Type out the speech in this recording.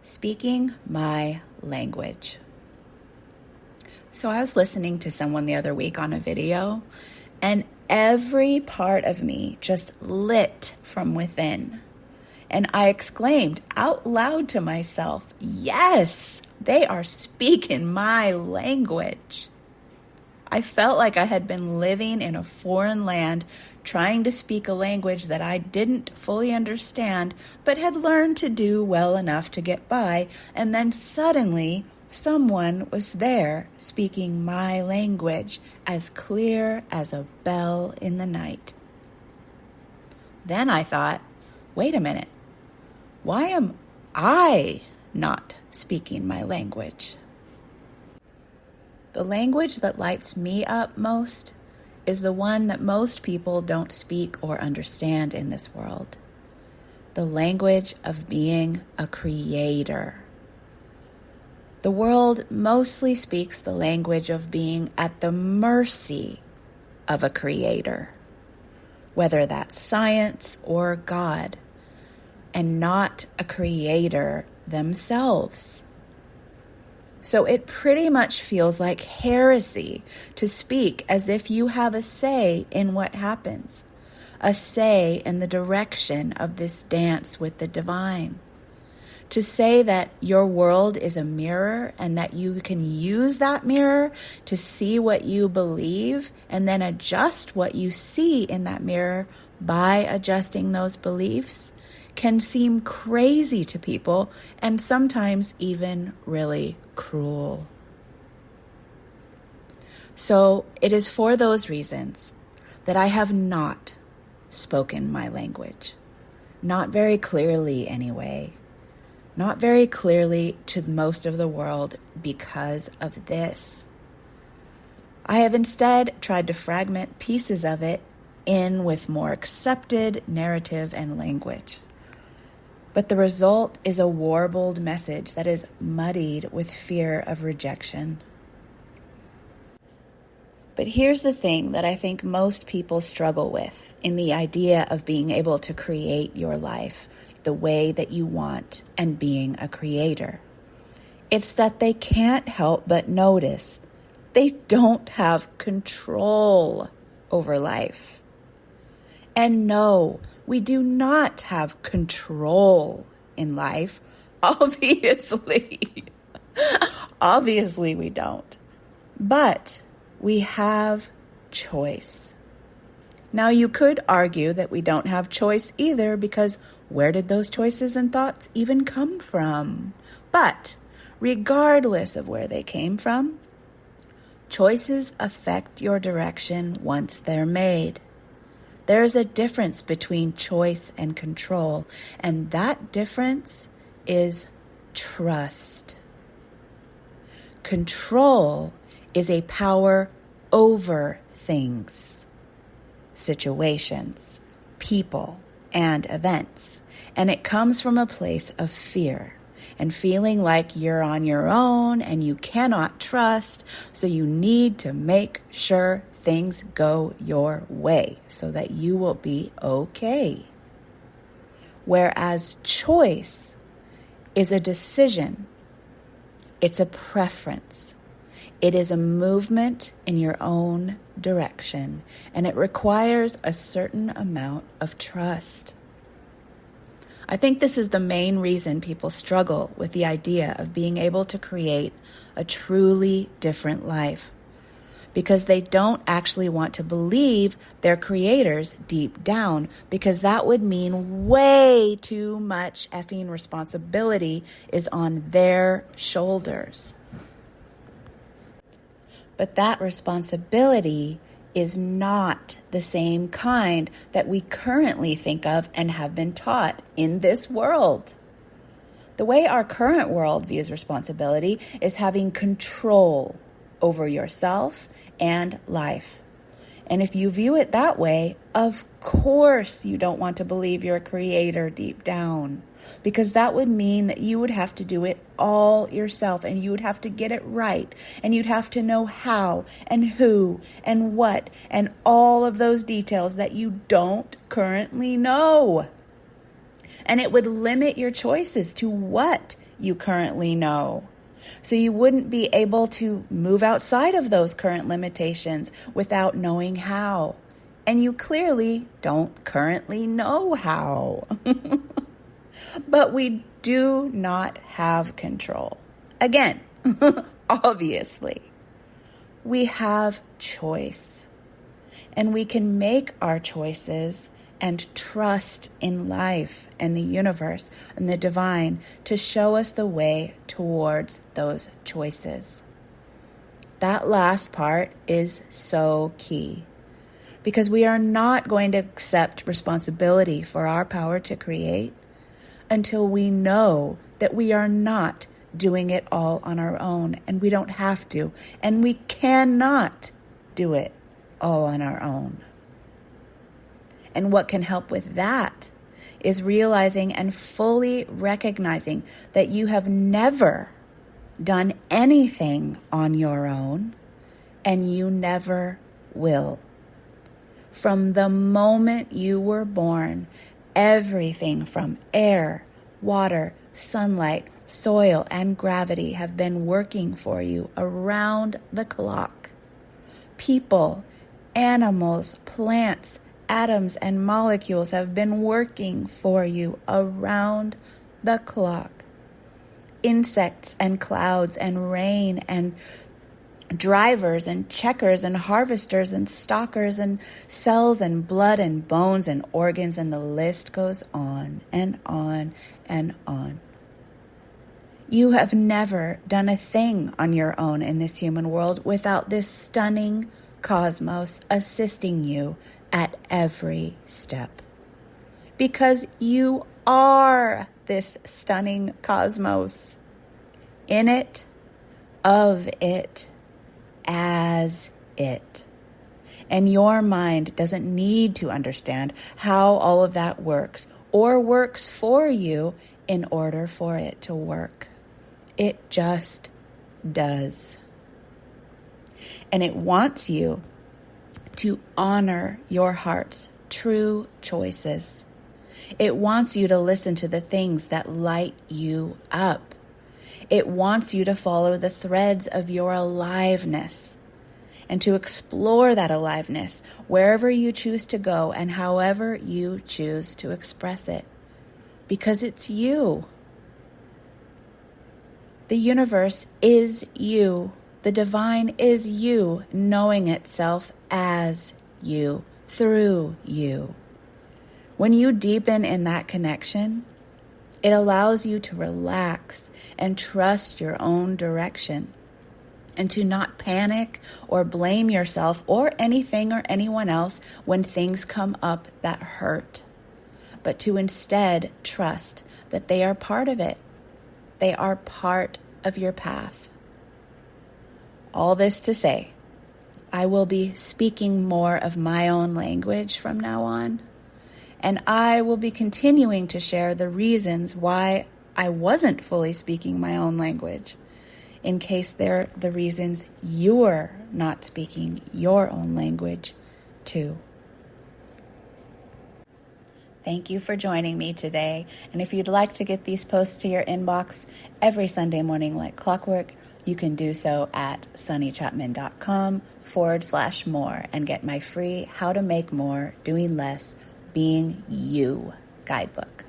speaking my language. So I was listening to someone the other week on a video, and every part of me just lit from within. And I exclaimed out loud to myself, yes, they are speaking my language. I felt like I had been living in a foreign land, trying to speak a language that I didn't fully understand, but had learned to do well enough to get by. And then suddenly, someone was there speaking my language, as clear as a bell in the night. Then I thought, wait a minute, why am I not speaking my language? The language that lights me up most is the one that most people don't speak or understand in this world. The language of being a creator. The world mostly speaks the language of being at the mercy of a creator, whether that's science or God, and not a creator themselves. So it pretty much feels like heresy to speak as if you have a say in what happens, a say in the direction of this dance with the divine. To say that your world is a mirror and that you can use that mirror to see what you believe and then adjust what you see in that mirror by adjusting those beliefs can seem crazy to people and sometimes even really cruel. So it is for those reasons that I have not spoken my language. Not very clearly anyway. Not very clearly to most of the world because of this. I have instead tried to fragment pieces of it in with more accepted narrative and language. But the result is a warbled message that is muddied with fear of rejection. But here's the thing that I think most people struggle with in the idea of being able to create your life the way that you want and being a creator. It's that they can't help but notice they don't have control over life. And no, we do not have control in life, obviously. Obviously we don't. But we have choice. Now you could argue that we don't have choice either because where did those choices and thoughts even come from? But regardless of where they came from, choices affect your direction once they're made. There is a difference between choice and control, and that difference is trust. Control is a power over things, situations, people, and events, and it comes from a place of fear and feeling like you're on your own and you cannot trust, so you need to make sure things go your way so that you will be okay. Whereas choice is a decision. It's a preference. It is a movement in your own direction, and it requires a certain amount of trust. I think this is the main reason people struggle with the idea of being able to create a truly different life, because they don't actually want to believe they're creators deep down, because that would mean way too much effing responsibility is on their shoulders. But that responsibility is not the same kind that we currently think of and have been taught in this world. The way our current world views responsibility is having control over yourself and life. And if you view it that way, of course you don't want to believe you're a creator deep down, because that would mean that you would have to do it all yourself, and you would have to get it right, and you'd have to know how and who and what and all of those details that you don't currently know. And it would limit your choices to what you currently know. So you wouldn't be able to move outside of those current limitations without knowing how. And you clearly don't currently know how. But we do not have control. Again, obviously, we have choice. And we can make our choices and trust in life and the universe and the divine to show us the way towards those choices. That last part is so key because we are not going to accept responsibility for our power to create until we know that we are not doing it all on our own, and we don't have to, and we cannot do it all on our own. And what can help with that is realizing and fully recognizing that you have never done anything on your own, and you never will. From the moment you were born, everything from air, water, sunlight, soil, and gravity have been working for you around the clock. People, animals, plants, atoms, and molecules have been working for you around the clock. Insects and clouds and rain and drivers and checkers and harvesters and stalkers and cells and blood and bones and organs, and the list goes on and on and on. You have never done a thing on your own in this human world without this stunning cosmos assisting you at every step. Because you are this stunning cosmos. In it, of it, as it. And your mind doesn't need to understand how all of that works or works for you in order for it to work. It just does. And it wants you to honor your heart's true choices. It wants you to listen to the things that light you up. It wants you to follow the threads of your aliveness and to explore that aliveness wherever you choose to go and however you choose to express it. Because it's you. The universe is you. The divine is you, knowing itself as you, through you. When you deepen in that connection, it allows you to relax and trust your own direction and to not panic or blame yourself or anything or anyone else when things come up that hurt, but to instead trust that they are part of it. They are part of your path. All this to say, I will be speaking more of my own language from now on, and I will be continuing to share the reasons why I wasn't fully speaking my own language, in case they're the reasons you're not speaking your own language too. Thank you for joining me today. And if you'd like to get these posts to your inbox every Sunday morning like clockwork, you can do so at sunnychapman.com/more and get my free How to Make More, Doing Less, Being You guidebook.